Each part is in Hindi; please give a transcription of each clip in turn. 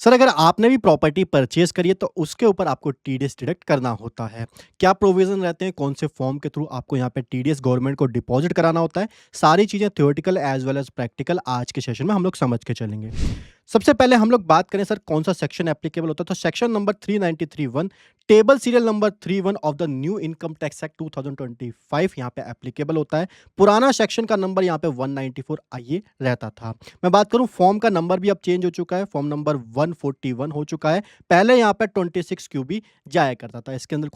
सर अगर आपने भी प्रॉपर्टी परचेज़ करी है तो उसके ऊपर आपको टीडीएस डिडक्ट करना होता है। क्या प्रोविज़न रहते हैं, कौन से फॉर्म के थ्रू आपको यहाँ पे टीडीएस गवर्नमेंट को डिपॉज़िट कराना होता है, सारी चीज़ें theoretical as well as practical आज के सेशन में हम लोग समझ के चलेंगे। सबसे पहले हम लोग बात करें सर कौन-सा सेक्शन एप्लीकेबल होता है, तो section number 393(1) table serial number 31 of the new income tax act 2025 यहाँ पे एप्लीकेबल होता है। पुराना सेक्शन का नंबर यहाँ पे 194 ये रहता था। मैं बात करूँ फॉर्म का नंबर भी अब चेंज हो चुका है, फॉर्म नंबर 141 हो चुका है। पहले यहाँ पे 26 क्यूबी जाया करता था, इसके अंदर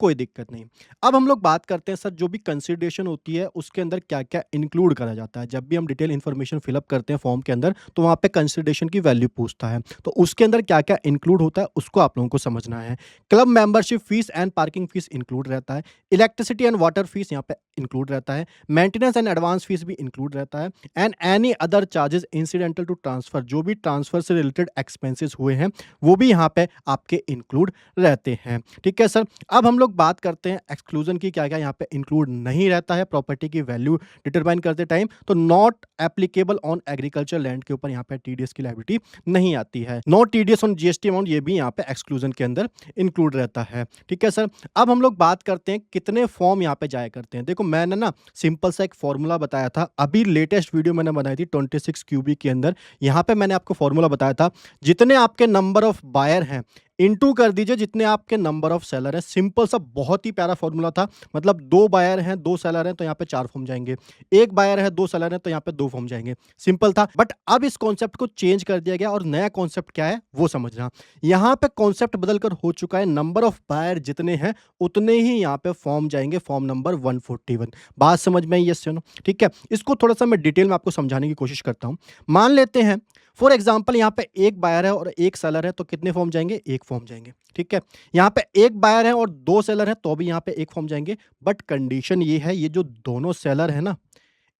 कोई दिक्कत नहीं। अब हम लोग बात करते हैं सर जो भी कंसिडरेशन होती है उसके अंदर क्या-क्या इंक्लूड करा जाता है। जब भी हम डिटेल इन्फॉर्मेशन फिल अप करते हैं फॉर्म के अंदर तो वहाँ पे कंसिडरेशन की वैल्यू पूछता है। तो उसके अंदर क्या-क्या इंक्लूड होता है उसको आप लोगों को समझना है। Club membership fees and parking fees include रहता है। इलेक्ट्रिसिटी एंड वाटर फीस यहाँ पे इंक्लूड रहता है। मेंटेनेंस एंड एडवांस फीस भी इंक्लूड रहता है and any other charges incidental to transfer, जो भी ट्रांसफर से रिलेटेड एक्सपेंसेस हुए हैं वो भी यहाँ पे आपके इंक्लूड रहते हैं। ठीक है सर। अब हम लोग बात करते हैं एक्सक्लूजन की, क्या-क्या यहाँ पे इंक्लूड नहीं रहता है प्रॉपर्टी की वैल्यू डिटरमाइन करते टाइम। तो not applicable on agriculture land के ऊपर यहाँ पे टीडीएस की लायबिलिटी नहीं आती है। No TDS on GST amount, ये भी यहाँ पे एक्सक्लूजन के अंदर इंक्लूड रहता है। ठीक है सर। अब हम लोग बात करते हैं कितने फॉर्म यहाँ पे जाया करते हैं। देखो मैंने ना सिंपल सा एक फॉर्मूला बताया था, अभी लेटेस्ट वीडियो मैंने बनाई थी 26 क्यूबी के अंदर। यहाँ पे मैंने आपको फॉर्मूला बताया था, जितने आपके नंबर ऑफ बायर हैं इनटू कर दीजिए जितने आपके नंबर ऑफ सेलर हैं। सिंपल सा बहुत ही प्यारा फॉर्मूला था। मतलब 2 बायर हैं, 2 सेलर हैं तो यहाँ पे 4 फॉर्म जाएँगे। 1 बायर है, 2 सेलर हैं तो यहाँ पे 2 फॉर्म जाएँगे। सिंपल था, बट अब इस कॉन्सेप्ट को चेंज कर दिया गया और नया कॉन्सेप्ट क्या है वो समझना। यहाँ पे कॉन्सेप्ट बदलकर हो चुका है, नंबर ऑफ बायर जितने हैं उतने ही यहाँ पे फॉर्म जाएँगे, फॉर्म नंबर 141। बात समझ में आई यस या नो? ठीक है। इसको थोड़ा-सा मैं डिटेल में आपको समझाने की कोशिश करता हूँ। मान लेते हैं फॉर एग्जाम्पल यहाँ पे 1 बायर है और 1 सेलर है तो कितने फॉर्म जाएँगे? 1 फॉर्म जाएँगे। ठीक है। यहाँ पे 1 बायर है और 2 सेलर हैं तो भी यहाँ पे 1 फॉर्म जाएँगे। बट कंडीशन ये है, ये जो दोनों सेलर है ना,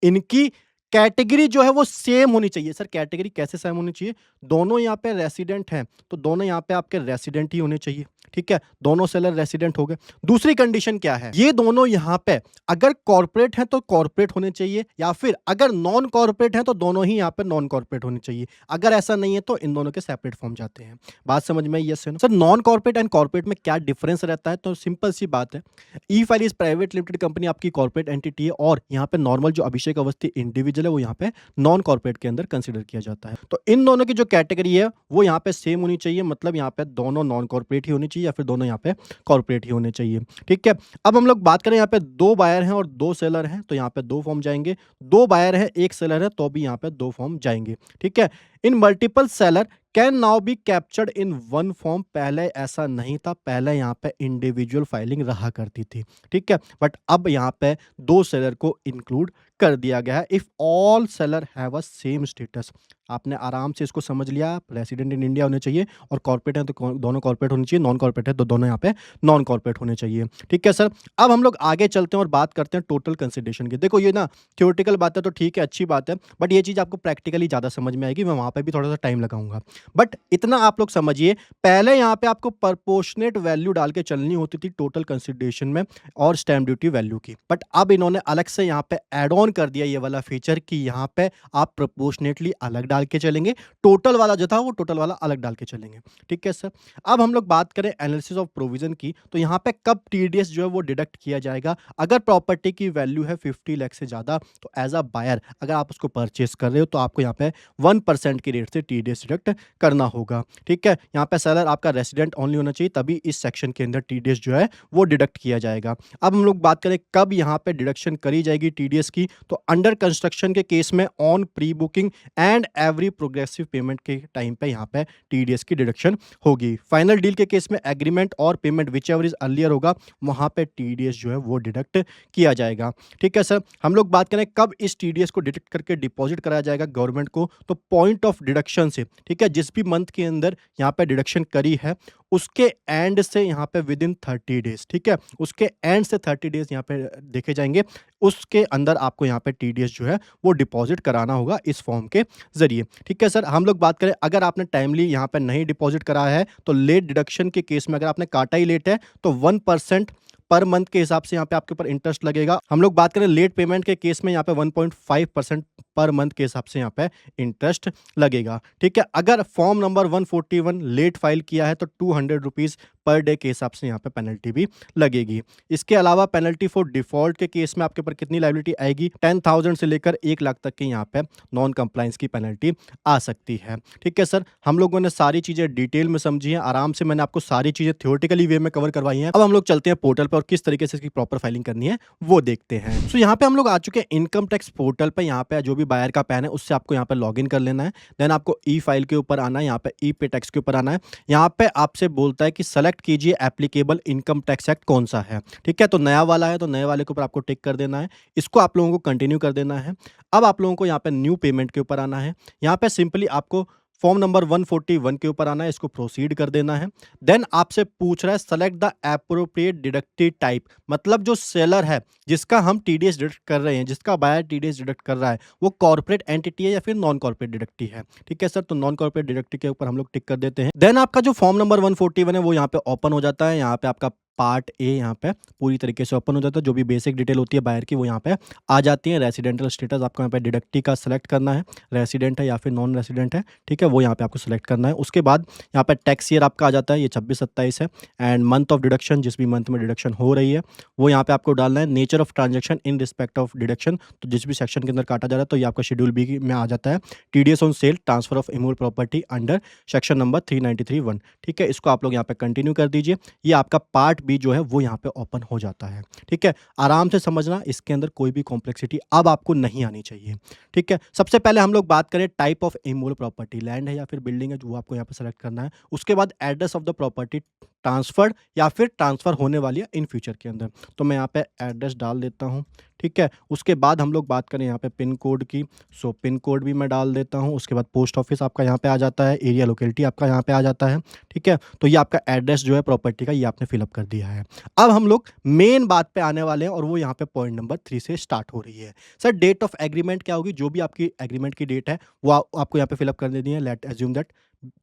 इनकी कैटेगरी जो है वो सेम होनी चाहिए। सर कैटेगरी कैसे सेम होनी चाहिए? दोनों यहाँ पे रेसिडेंट हैं, तो दोनों यहाँ पे आपके रेसिडेंट ही होने चाहिए। ठीक है? दोनों सेलर रेसिडेंट हो गए। दूसरी कंडीशन क्या है? ये दोनों यहाँ पे अगर कॉर्पोरेट हैं तो कॉर्पोरेट होने चाहिए, या फिर अगर नॉन कॉर्पोरेट हैं तो दोनों ही यहाँ पे नॉन कॉर्पोरेट होने चाहिए। अगर ऐसा नहीं है तो इन दोनों के सेपरेट फॉर्म जाते हैं। बात समझ में आई यस या no? Sir non corporate and corporate में क्या डिफरेंस रहता है? तो सिंपल सी बात है। ई-फाइल इज़ प्राइवेट लिमिटेड कंपनी आपकी कॉर्पोरेट एंटिटी है और यहाँ पे नॉर्मल जो अभिषेक अवस्थी इंडिविजुअल है वो यहाँ पे नॉन कॉर्पोरेट के अंदर कंसीडर किया जाता है। तो इन दोनों की जो कैटेगरी है वो यहाँ पे सेम होनी चाहिए, मतलब यहाँ पे दोनों नॉन कॉर्पोरेट ही होनी चाहिए या फिर दोनों यहाँ पे कॉर्पोरेट ही होने चाहिए। ठीक है। अब हम लोग बात करें यहाँ पे 2 बायर हैं और 2 सेलर हैं तो यहाँ पे 2 फॉर्म जाएँगे। 2 बायर हैं, 1 सेलर है तो भी यहाँ पे 2 फॉर्म जाएँगे। ठीक है। इन multiple seller can now be captured in one form. पहले ऐसा नहीं था, पहले यहाँ पे इंडिविजुअल फाइलिंग रहा करती थी। ठीक है। बट अब यहाँ पे 2 सेलर को इंक्लूड कर दिया गया है if all seller have a same status. आपने आराम से इसको समझ लिया, रेसिडेंट इन इंडिया होने चाहिए और कॉर्पोरेट है तो दोनों कॉर्पोरेट होने चाहिए, नॉन कॉर्पोरेट है तो दोनों यहाँ पे नॉन कॉर्पोरेट होने चाहिए। ठीक है सर। अब हम लोग आगे चलते हैं और बात करते हैं टोटल कंसिडरेशन की। देखो ये ना थ्योरेटिकल बात है तो ठीक है, अच्छी बात है, बट ये चीज़ आपको प्रैक्टिकली ज़्यादा समझ में आएगी, मैं वहाँ पे भी थोड़ा सा टाइम लगाऊंगा। बट इतना आप लोग समझिए, पहले यहाँ पे आपको प्रोपोर्शनेट वैल्यू डाल के चलनी होती थी टोटल कंसिडरेशन में और स्टैम्प ड्यूटी वैल्यू की। बट अब इन्होंने अलग से यहाँ पे ऐड ऑन कर दिया ये वाला फीचर कि यहाँ पे आप प्रोपोर्शनेटली अलग डाल के चलेंगे, टोटल वाला जो था वो टोटल वाला अलग डाल के चलेंगे। ठीक है सर। अब हम लोग बात करें एनालिसिस ऑफ प्रोविजन की, तो यहाँ पे कब टीडीएस जो है वो डिडक्ट किया जाएगा। अगर प्रॉपर्टी की वैल्यू है 50 लाख से ज़्यादा तो एज अ बायर अगर आप उसको परचेस कर रहे हो तो आपको यहाँ पे 1% की रेट से टीडीएस डिडक्ट करना होगा। ठीक है। यहाँ पे सेलर आपका रेसिडेंट ओनली होना चाहिए, तभी इस सेक्शन के अंदर टीडीएस जो है वो डिडक्ट किया जाएगा। अब हम लोग बात करें कब यहाँ पे डिडक्शन करी जाएगी टीडीएस की, तो अंडर कंस्ट्रक्शन के केस में on pre booking and every progressive payment के टाइम पे यहाँ पे टीडीएस की डिडक्शन होगी। फाइनल डील के केस में एग्रीमेंट और payment which ever is earlier होगा वहाँ पे टीडीएस जो है वो डिडक्ट किया जाएगा। ठीक है सर। हम लोग बात करें कब इस टीडीएस को डिडक्ट करके डिपॉजिट कराया जाएगा गवर्नमेंट को, तो पॉइंट ऑफ डिडक्शन से। ठीक है। जिस भी मंथ के अंदर यहाँ पे डिडक्शन करी है उसके एंड से यहाँ पे विद इन 30 डेज। ठीक है। उसके एंड से 30 डेज यहाँ पे देखे जाएंगे, उसके अंदर आपको यहाँ पे टीडीएस जो है वो डिपॉजिट कराना होगा इस फॉर्म के जरिए। ठीक है सर। हम लोग बात करें अगर आपने टाइमली यहाँ पे नहीं डिपॉजिट कराया है तो लेट डिडक्शन के केस में अगर आपने काटा ही लेट है तो 1% पर मंथ के हिसाब से यहाँ पे आपके ऊपर इंटरेस्ट लगेगा। हम लोग बात करें लेट पेमेंट के केस में यहाँ पे 1.5% पर मंथ के हिसाब से यहाँ पे इंटरेस्ट लगेगा। ठीक है, अगर फॉर्म नंबर 141 लेट फाइल किया है तो 200 रुपीज़ पर डे के हिसाब से यहाँ पे पेनल्टी भी लगेगी। इसके अलावा पेनल्टी फॉर डिफ़ॉल्ट के केस में आपके ऊपर कितनी लायबिलिटी आएगी, 10,000 से लेकर 1 लाख तक की यहाँ पे नॉन कंप्लायंस की पेनल्टी आ सकती है। ठीक है सर, हम लोगों ने सारी चीज़ें डिटेल में समझी हैं, आराम से मैंने आपको सारी चीज़ें थ्योरेटिकली वे में कवर करवाई हैं। अब हम लोग चलते हैं पोर्टल पे और किस तरीके से इसकी प्रॉपर फाइलिंग करनी है वो देखते हैं। सो यहाँ पे हम लोग आ चुके हैं इनकम टैक्स पोर्टल पे। यहाँ पे जो भी बायर का पैन है उससे आपको यहाँ पे लॉगिन कर लेना है। देन आपको ई फाइल के ऊपर आना है, यहाँ पे ई पे टैक्स के ऊपर आना है। यहाँ पे आपसे बोलता है कि सेलेक्ट कीजिए एप्लीकेबल इनकम टैक्स एक्ट कौन सा है। ठीक है, तो नया वाला है तो नए वाले के ऊपर आपको टिक कर देना है। इसको आप लोगों को कंटिन्यू कर देना है। अब आप लोगों को यहाँ पे न्यू पेमेंट के ऊपर आना है। यहाँ पे सिंपली आपको फॉर्म नंबर 141 के ऊपर आना है, इसको प्रोसीड कर देना है। देन आपसे पूछ रहा है select the appropriate deductive type, मतलब जो सेलर है जिसका हम टीडीएस डिडक्ट कर रहे हैं, जिसका बायर टीडीएस डिडक्ट कर रहा है वो कॉर्पोरेट एंटिटी है या फिर नॉन कॉर्पोरेट डिडक्टिव है। ठीक है सर, तो नॉन कॉर्पोरेट डिडक्टिव के ऊपर हम लोग टिक कर देते हैं। देन आपका जो फॉर्म नंबर 141 है वो यहाँ पे ओपन हो जाता है। यहाँ पे आपका पार्ट ए यहाँ पे पूरी तरीके से ओपन हो जाता है। जो भी बेसिक डिटेल होती है बायर की वो यहाँ पे आ जाती है। रेसिडेंटल स्टेटस आपको यहाँ पे डिडक्टी का सेलेक्ट करना है, रेसिडेंट है या फिर नॉन रेसिडेंट है। ठीक है, वो यहाँ पे आपको सेलेक्ट करना है। उसके बाद यहाँ पे टैक्स ईयर आपका आ जाता है, ये 26-27 है। एंड मंथ ऑफ डिडक्शन, जिस भी मंथ में डिडक्शन हो रही है वो यहाँ पे आपको डालना है। Nature of transaction in respect of deduction, तो जिस भी सेक्शन के अंदर काटा जा रहा है तो ये आपका शेड्यूल बी में आ जाता है। TDS on sale transfer of immovable property under section number 393(1). ठीक है, इसको आप लोग यहाँ पे कंटिन्यू कर दीजिए। ये आपका पार्ट बी जो है वो यहाँ पे ओपन हो जाता है। ठीक है, आराम से समझना, इसके अंदर कोई भी कॉम्प्लेक्सिटी अब आपको नहीं आनी चाहिए। ठीक है, सबसे पहले हम लोग बात करें type of immovable property, land है या फिर बिल्डिंग है, जो आपको यहाँ पे सेलेक्ट करना है। उसके बाद address of the property, transferred या फिर ट्रांसफर होने वाली है इन फ्यूचर के अंदर, तो मैं यहाँ पे एड्रेस डाल देता हूँ। ठीक है, उसके बाद हम लोग बात करें यहाँ पे पिन कोड की, सो पिन कोड भी मैं डाल देता हूँ। उसके बाद पोस्ट ऑफिस आपका यहाँ पे आ जाता है, एरिया लोकेलिटी आपका यहाँ पे आ जाता है। ठीक है, तो ये आपका एड्रेस जो है प्रॉपर्टी का ये आपने फिलअप कर दिया है। अब हम लोग मेन बात पे आने वाले हैं और वो यहाँ पे पॉइंट नंबर 3 से स्टार्ट हो रही है। सर डेट ऑफ एग्रीमेंट क्या होगी, जो भी आपकी एग्रीमेंट की डेट है वो आपको यहाँ पे फिलअप कर देनी है। Late assume that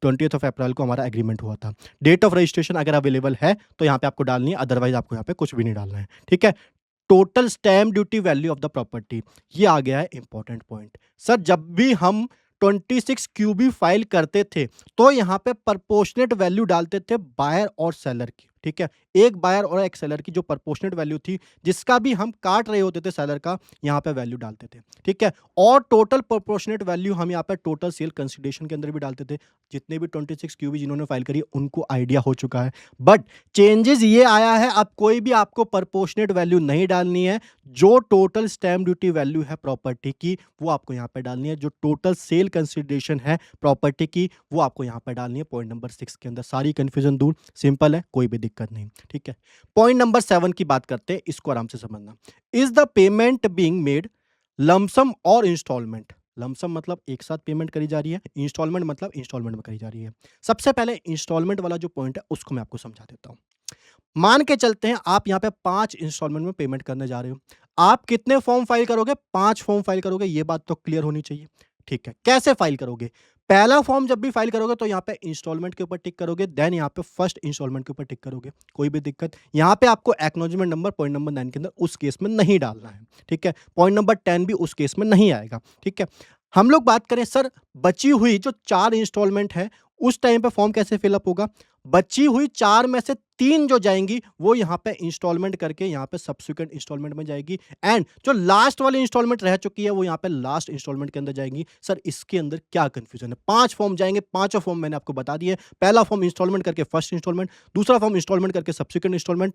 20th of April को हमारा एग्रीमेंट हुआ था। डेट ऑफ रजिस्ट्रेशन अगर अवेलेबल है तो यहाँ पे आपको डालनी है, अदरवाइज आपको यहाँ पे कुछ भी नहीं डालना है। ठीक है, total stamp duty value of the property, ये आ गया है इंपॉर्टेंट पॉइंट। सर जब भी हम 26 क्यूबी फाइल करते थे तो यहाँ पे प्रपोर्शनेट वैल्यू डालते थे बायर और सेलर की। ठीक है, एक बायर और एक सेलर की जो प्रपोर्शनेट वैल्यू थी, जिसका भी हम काट रहे होते थे सेलर का, यहाँ पे वैल्यू डालते थे। ठीक है, और टोटल प्रपोर्शनेट वैल्यू हम यहाँ पे टोटल सेल कंसिडरेशन के अंदर भी डालते थे। जितने भी 26 क्यूबी जिन्होंने फाइल करी उनको आइडिया हो चुका है, बट चेंजेस ये आया है, अब कोई भी आपको प्रपोर्शनेट वैल्यू नहीं डालनी है। जो टोटल स्टैम्प ड्यूटी वैल्यू है प्रॉपर्टी की वो आपको यहाँ पे डालनी है। जो टोटल सेल कंसिडरेशन है प्रॉपर्टी की वो आपको यहाँ पे डालनी है पॉइंट नंबर 6 के अंदर। सारी कंफ्यूजन दूर, सिंपल है, कोई भी दिक्कत नहीं। ठीक है, पॉइंट नंबर 7 की बात करते हैं, इसको आराम से समझना। Is the payment being made lump sum और इंस्टॉलमेंट। लमसम मतलब एक साथ पेमेंट करी जा रही है, इंस्टॉलमेंट मतलब इंस्टॉलमेंट में करी जा रही है। सबसे पहले इंस्टॉलमेंट वाला जो पॉइंट है उसको मैं आपको समझा देता हूं। मान के चलते हैं आप यहाँ पे 5 इंस्टॉलमेंट में पेमेंट करने जा रहे हो। आप कितने फॉर्म फाइल करोगे, 5 फॉर्म फाइल करोगे, ये बात तो क्लियर होनी चाहिए। ठीक है, कैसे फाइल करोगे, पहला फॉर्म जब भी फाइल करोगे तो यहाँ पे इंस्टॉलमेंट के ऊपर टिक करोगे, देन यहाँ पे फर्स्ट इंस्टॉलमेंट के ऊपर टिक करोगे, कोई भी दिक्कत। यहाँ पे आपको एक्नॉलेजमेंट नंबर पॉइंट नंबर 9 के अंदर उस केस में नहीं डालना है। ठीक है, पॉइंट नंबर 10 भी उस केस में नहीं आएगा। ठीक है, हम लोग बात करें सर बची हुई जो 4 इंस्टॉलमेंट है उस टाइम पे फॉर्म कैसे फिलअप होगा। बची हुई 4 में से 3 जो जाएंगी वो यहाँ पे इंस्टॉलमेंट करके यहाँ पे सब्सिक्वेंट इंस्टॉलमेंट में जाएगी, एंड जो लास्ट वाली इंस्टॉलमेंट रह चुकी है वो यहाँ पे लास्ट इंस्टॉलमेंट के अंदर जाएंगी। सर इसके अंदर क्या कंफ्यूजन है, 5 फॉर्म जाएंगे, पांचों फॉर्म मैंने आपको बता दिए। पहला फॉर्म इंस्टॉलमेंट करके फर्स्ट इंस्टॉलमेंट, दूसरा फॉर्म इंस्टॉलमेंट करके सब्सिक्वेंट इंस्टॉलमेंट,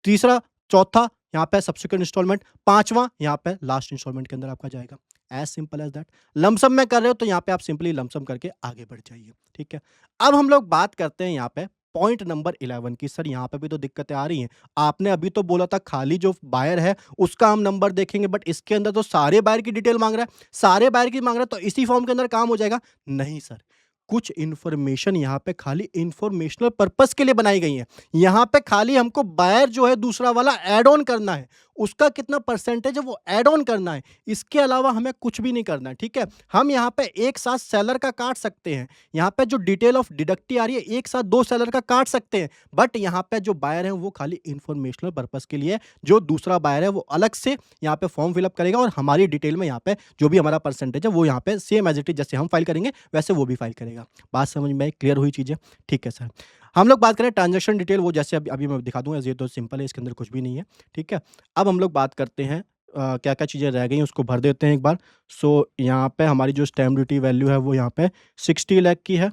तीसरा चौथा यहाँ पे सब्सिक्वेंट इंस्टॉलमेंट, पांचवा यहाँ पे लास्ट इंस्टॉलमेंट के अंदर आपका जाएगा। As simple as that. Lump sum में कर रहे हो तो यहाँ पे आप सिंपली लमसम करके आगे बढ़ जाइए। ठीक है, अब हम लोग बात करते हैं यहाँ पे पॉइंट नंबर 11 की। सर यहाँ पे भी तो दिक्कतें आ रही हैं। आपने अभी तो बोला था खाली जो बायर है उसका हम नंबर देखेंगे, बट इसके अंदर तो सारे बायर की डिटेल मांग रहा है, सारे बायर की मांग रहा है, तो इसी फॉर्म के अंदर काम हो जाएगा। नहीं सर, कुछ इंफॉर्मेशन यहाँ पे खाली इंफॉर्मेशनल पर्पस के लिए बनाई गई है। यहाँ पे खाली हमको बायर जो है दूसरा वाला ऐड ऑन करना है, उसका कितना परसेंटेज है वो ऐड ऑन करना है। इसके अलावा हमें कुछ भी नहीं करना है, ठीक है? हम यहाँ पे एक साथ सेलर का काट सकते हैं। यहाँ पे जो डिटेल ऑफ डिडक्टी आ रही है, एक साथ 2 सेलर का काट सकते हैं। बट यहाँ पे जो बायर है वो खाली इन्फॉर्मेशनल पर्पज़ के लिए है। जो दूसरा बायर है वो अलग से यहाँ पे फॉर्म फिल अप करेगा और हमारी डिटेल में यहाँ पे जो भी हमारा परसेंटेज है वो यहाँ पे सेम एज़ इट इज़ जैसे हम फाइल करेंगे वैसे वो भी फाइल करेगा। बात समझ में आई? क्लियर हुई चीज़ें? ठीक है सर। हम लोग बात करें ट्रांज़ैक्शन डिटेल, वो जैसे अभी मैं दिखा दूँगा, ये तो सिंपल है, इसके अंदर कुछ भी नहीं है, ठीक है? अब हम लोग बात करते हैं क्या-क्या चीज़ें रह गई हैं उसको भर देते हैं एक बार। सो यहाँ पे हमारी जो स्टैम्प ड्यूटी वैल्यू है वो यहाँ पे 60 लाख की है।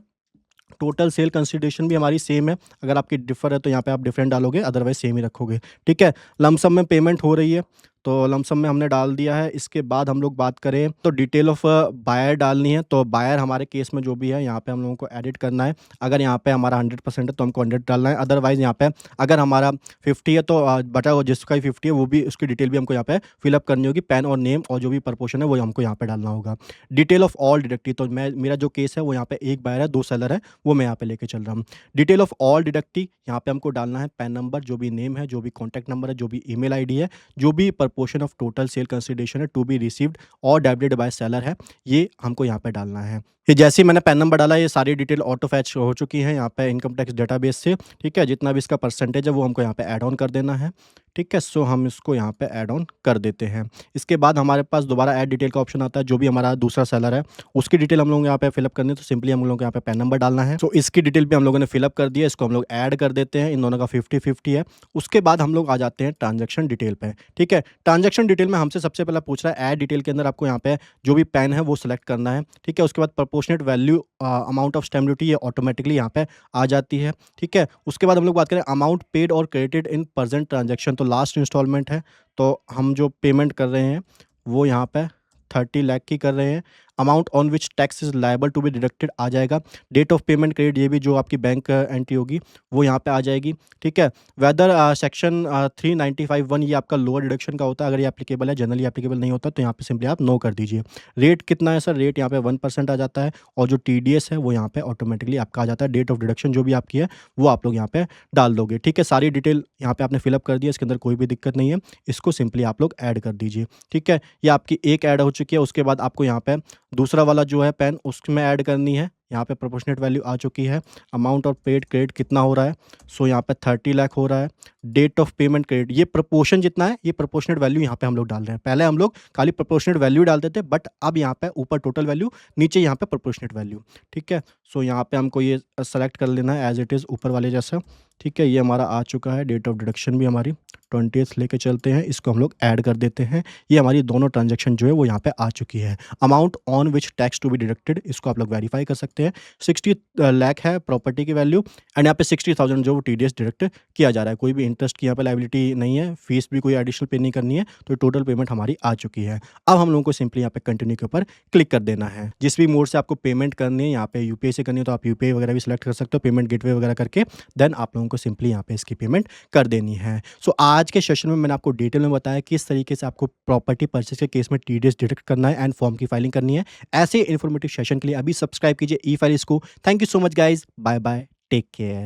टोटल सेल कंसिडरेशन भी हमारी सेम है। अगर आपकी डिफ़र है तो यहाँ पे आप डिफरेंट डालोगे, अदरवाइज़ सेम ही रखोगे, ठीक है? लमसम में पेमेंट हो रही है, तो लमसम में हमने डाल दिया है। इसके बाद हम लोग बात करें तो डिटेल ऑफ बायर डालनी है, तो बायर हमारे केस में जो भी है यहाँ पे हम लोगों को एडिट करना है। अगर यहाँ पे हमारा 100% है तो हमको 100 डालना है, अदरवाइज़ यहाँ पे अगर हमारा 50 है तो बटा हुआ जिसका भी 50 है वो भी उसकी डिटेल भी हमको यहाँ पे फिल अप करनी होगी, पैन और नेम और जो भी प्रपोर्शन है वो हमको यहाँ पे डालना होगा। डिटेल ऑफ ऑल डिडक्टी, तो मेरा जो केस है वो यहाँ पे 1 बायर है, 2 सेलर है, वो मैं यहाँ पे लेके चल रहा हूँ। डिटेल ऑफ ऑल डिडक्टी यहाँ पे हमको डालना है पैन नंबर, जो भी नेम है, जो भी कॉन्टैक्ट नंबर है, जो भी ईमेल आईडी है, जो भी proportion of total sale consideration है टू बी रिसीव्ड और डेबिटेड बाय सेलर है, ये हमको यहाँ पे डालना है। ये जैसे ही मैंने पैन नंबर डाला, ये सारी डिटेल ऑटो फैच हो चुकी है यहाँ पे इनकम टैक्स डेटाबेस से, ठीक है? जितना भी इसका परसेंटेज है वो हमको यहाँ पे ऐड ऑन कर देना है, ठीक है? सो हम इसको यहाँ पे ऐड ऑन कर देते हैं। इसके बाद हमारे पास दोबारा ऐड डिटेल का ऑप्शन आता है, जो भी हमारा दूसरा सेलर है उसकी डिटेल हम लोग यहाँ पे फिलअप करनी है, तो सिंपली हम लोगों को यहाँ पे पैन नंबर डालना है। तो इसकी डिटेल भी हम लोगों ने फिलअप कर दिया, इसको हम लोग ऐड कर देते हैं, इन दोनों का 50-50 है। उसके बाद हम लोग आ जाते हैं ट्रांजैक्शन डिटेल पे, ठीक है? ट्रांजैक्शन डिटेल में हमसे सबसे पहले पूछ रहा है ऐड डिटेल के अंदर आपको यहाँ पे जो भी पैन है वो सिलेक्ट करना है, ठीक है? उसके बाद proportionate value amount of stamp duty ये ऑटोमेटिकली यहाँ पे आ जाती है, ठीक है? उसके बाद हम लोग बात करें अमाउंट पेड और क्रेडिटेड इन प्रेजेंट ट्रांजैक्शन, तो लास्ट इंस्टॉलमेंट है, तो हम जो पेमेंट कर रहे हैं वो यहाँ पे 30 लाख की कर रहे हैं। Amount on which tax is liable to be deducted आ जाएगा। डेट ऑफ पेमेंट क्रेडिट, ये भी जो आपकी बैंक एंट्री होगी वो यहाँ पे आ जाएगी, ठीक है? वेदर सेक्शन 395(1) ये आपका लोअर डिडक्शन का होता है, अगर ये एप्लीकेबल है, जनरली एप्लीकेबल नहीं होता तो यहाँ पे सिंपली आप नो कर दीजिए। रेट कितना है सर? रेट यहाँ पे 1% आ जाता है और जो टीडीएस है वो यहाँ पे ऑटोमेटिकली आपका आ जाता है। डेट ऑफ डिडक्शन जो भी आपकी है वो आप लोग यहाँ पे डाल दोगे, ठीक है? सारी डिटेल यहाँ पे आपने फिलअप कर दिया, इसके अंदर कोई भी दिक्कत नहीं है। इसको सिंपली आप लोग ऐड कर दीजिए, ठीक है? ये आपकी एक ऐड हो चुकी है। उसके बाद आपको यहाँ पे दूसरा वाला जो है पैन उसमें ऐड करनी है। यहाँ पे प्रोपोर्शनेट वैल्यू आ चुकी है। अमाउंट ऑफ पेड क्रेडिट कितना हो रहा है? सो यहाँ पे 30 लाख हो रहा है। डेट ऑफ पेमेंट क्रेडिट, ये प्रोपोर्शन जितना है ये प्रोपोर्शनेट वैल्यू यहाँ पे हम लोग डाल रहे हैं। पहले हम लोग खाली प्रोपोर्शनेट वैल्यू डालते थे, बट अब यहाँ पे ऊपर टोटल वैल्यू, नीचे यहाँ पे प्रोपोर्शनेट वैल्यू, ठीक है? सो यहाँ पे हमको ये सेलेक्ट कर लेना है एज इट इज़ ऊपर वाले जैसा, ठीक है? ये हमारा आ चुका है। डेट ऑफ डिडक्शन भी हमारी 20th लेके चलते हैं, इसको हम लोग ऐड कर देते हैं। ये हमारी दोनों ट्रांजैक्शन जो है वो यहाँ पे आ चुकी है। Amount on which tax to be deducted, इसको आप लोग वेरीफाई कर सकते हैं। 60 लाख है प्रॉपर्टी की वैल्यू एंड यहाँ पे 60,000 जो टीडीएस डिडक्ट किया जा रहा है। कोई भी इंटरेस्ट की यहाँ पे लायबिलिटी नहीं है, फीस भी कोई एडिशनल पे नहीं करनी है, तो टोटल पेमेंट हमारी आ चुकी है। अब हम लोगों को सिंपली यहाँ पे कंटिन्यू के ऊपर क्लिक कर देना है। जिस भी मोड से आपको पेमेंट करनी है, यहाँ पे यूपीआई से करनी है तो आप यूपीआई वगैरह भी सिलेक्ट कर सकते हो, पेमेंट गेटवे वगैरह करके देन आप लोगों को सिंपली यहाँ पे इसकी पेमेंट कर देनी है। सो आज के सेशन में मैंने आपको डिटेल में बताया किस तरीके से आपको प्रॉपर्टी परचेज के केस में टीडीएस डिडक्ट करना है एंड फॉर्म की फाइलिंग करनी है। ऐसे इन्फॉर्मेटिव सेशन के लिए अभी सब्सक्राइब कीजिए ई फाइल्स को। Thank you so much guys, bye bye, take care.